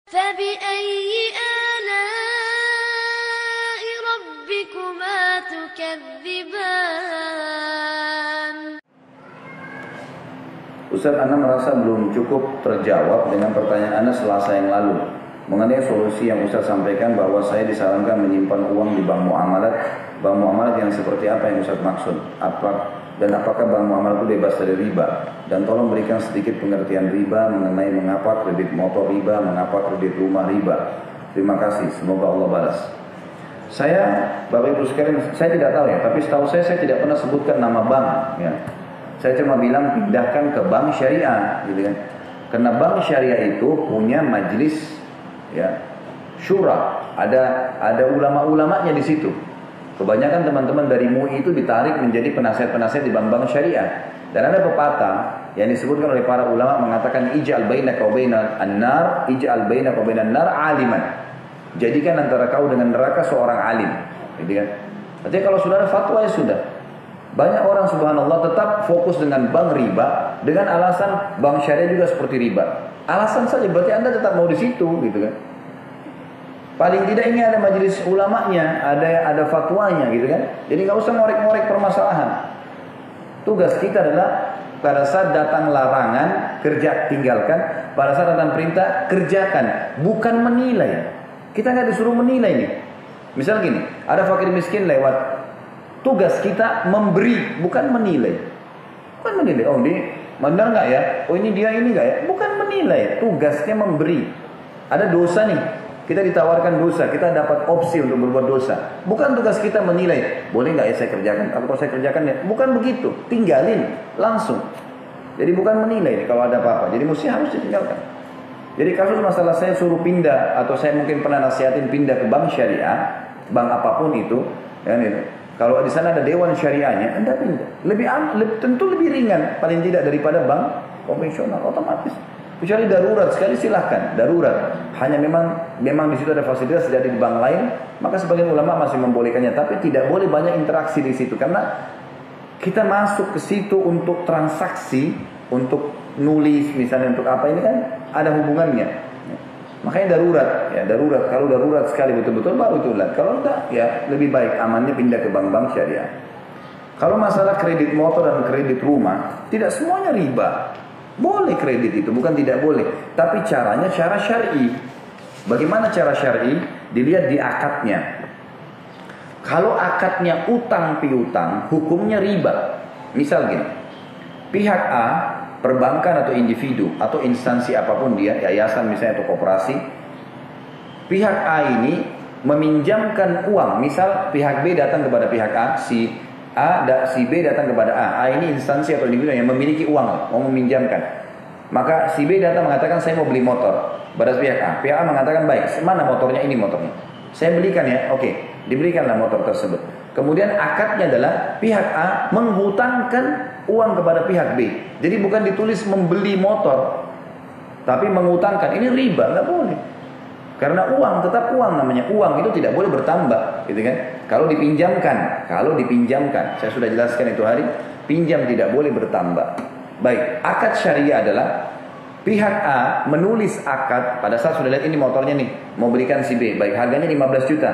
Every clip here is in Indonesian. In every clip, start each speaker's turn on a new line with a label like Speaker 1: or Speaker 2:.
Speaker 1: فبأي آلاء ربكما تكذبان.
Speaker 2: Ustaz, Ana merasa belum cukup terjawab dengan pertanyaan Ana Selasa yang lalu mengenai solusi yang Ustaz sampaikan bahwa saya disarankan menyimpan uang di bank muamalat. Bank muamalat yang seperti apa yang Ustaz maksud? Dan apakah bank muamalat itu bebas dari riba? Dan tolong berikan sedikit pengertian riba mengenai mengapa kredit motor riba, mengapa kredit rumah riba. Terima kasih, semoga Allah balas. Saya, Bapak Ibu sekalian, saya tidak tahu ya, tapi setahu saya tidak pernah sebutkan nama bank ya. Saya cuma bilang pindahkan ke bank syariah gitu kan. Karena bank syariah itu punya majelis ya, syura, ada ulama-ulamanya di situ. Kebanyakan teman-teman dari MUI itu ditarik menjadi penasihat-penasihat di bank-bank syariah. Dan ada pepatah yang disebutkan oleh para ulama mengatakan ij'al bainaka wa bainan an-nar, ij'al bainaka wa bainan nar aliman. Jadikan antara kau dengan neraka seorang alim, gitu kan. Artinya kalau sudah ada fatwa ya sudah. Banyak orang subhanallah tetap fokus dengan bank riba dengan alasan bank syariah juga seperti riba. Alasan saja, berarti Anda tetap mau di situ, gitu kan. Paling tidak ini ada majelis ulamanya, ada fatwanya gitu kan. Jadi nggak usah ngorek-ngorek permasalahan. Tugas kita adalah pada saat datang larangan, kerja tinggalkan. Pada saat datang perintah, kerjakan. Bukan menilai. Kita nggak disuruh menilai nih. Misal gini, ada fakir miskin lewat. Tugas kita memberi, bukan menilai. Bukan menilai. Oh ini benar nggak ya? Oh ini dia ini nggak ya? Bukan menilai. Tugasnya memberi. Ada dosa nih. Kita ditawarkan dosa, kita dapat opsi untuk berbuat dosa. Bukan tugas kita menilai, boleh nggak ya saya kerjakan? Kalau saya kerjakan ya, bukan begitu. Tinggalin langsung. Jadi bukan menilai kalau ada apa-apa. Jadi mesti harus ditinggalkan. Jadi kasus masalah saya suruh pindah atau saya mungkin pernah nasihatin pindah ke bank syariah, bank apapun itu, ya, kalau di sana ada dewan syariahnya, Anda pindah. Tentu lebih ringan, paling tidak daripada bank konvensional otomatis. Kecuali darurat sekali silahkan, darurat. Hanya memang di situ ada fasilitas tidak di bank lain, maka sebagian ulama masih membolehkannya. Tapi tidak boleh banyak interaksi di situ karena kita masuk ke situ untuk transaksi, untuk nulis misalnya untuk apa ini kan ada hubungannya. Makanya darurat, ya darurat. Kalau darurat sekali betul-betul baru itu lah. Kalau enggak ya lebih baik amannya pindah ke bank-bank syariah. Kalau masalah kredit motor dan kredit rumah, tidak semuanya riba. Boleh kredit itu, bukan tidak boleh. Tapi caranya cara syar'i. Bagaimana cara syar'i? Dilihat di akadnya. Kalau akadnya utang piutang, hukumnya riba. Misal gini, pihak A, perbankan atau individu, atau instansi apapun dia, yayasan misalnya atau koperasi, pihak A ini meminjamkan uang. Misal pihak B datang kepada pihak A, si B datang kepada A. A ini instansi atau individu yang memiliki uang, mau meminjamkan. Maka si B datang mengatakan saya mau beli motor. Pada pihak A. Pihak A mengatakan baik, mana motornya? Ini motornya. Saya belikan ya, oke. Diberikanlah motor tersebut. Kemudian akadnya adalah pihak A menghutangkan uang kepada pihak B. Jadi bukan ditulis membeli motor, tapi menghutangkan. Ini riba, nggak boleh. Karena uang tetap uang namanya. Uang itu tidak boleh bertambah, gitu kan? Kalau dipinjamkan, saya sudah jelaskan itu hari, pinjam tidak boleh bertambah. Baik, akad syariah adalah pihak A menulis akad pada saat sudah lihat ini motornya nih, mau belikan si B, baik harganya 15 juta.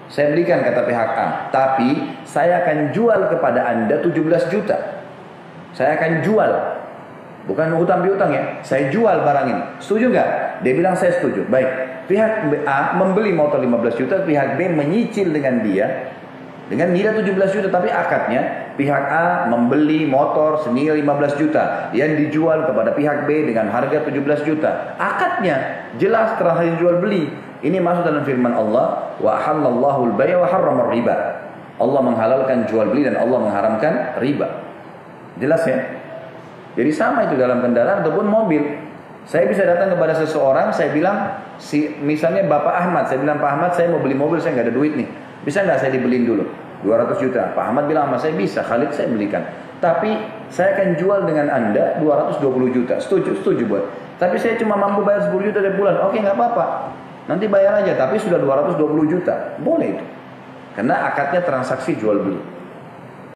Speaker 2: Saya belikan kata pihak A, tapi saya akan jual kepada Anda 17 juta. Saya akan jual. Bukan hutang piutang ya, saya jual barang ini. Setuju nggak? Dia bilang saya setuju. Baik, pihak A membeli motor 15 juta, pihak B menyicil dengan dia dengan nilai 17 juta, tapi akadnya pihak A membeli motor senilai 15 juta yang dijual kepada pihak B dengan harga 17 juta. Akadnya jelas terakhir jual beli. Ini masuk dalam firman Allah, wa halallahu al-bay' wa harrama riba. Allah menghalalkan jual beli dan Allah mengharamkan riba. Jelas ya? Jadi sama itu dalam kendaraan ataupun mobil. Saya bisa datang kepada seseorang, saya bilang, misalnya Bapak Ahmad, saya bilang Pak Ahmad saya mau beli mobil, saya nggak ada duit nih. Bisa nggak saya dibeliin dulu? 200 juta. Pak Ahmad bilang sama saya bisa, Khalid saya belikan. Tapi saya akan jual dengan Anda 220 juta. Setuju buat. Tapi saya cuma mampu bayar 10 juta tiap bulan. Oke nggak apa-apa. Nanti bayar aja, tapi sudah 220 juta. Boleh itu. Karena akadnya transaksi jual beli.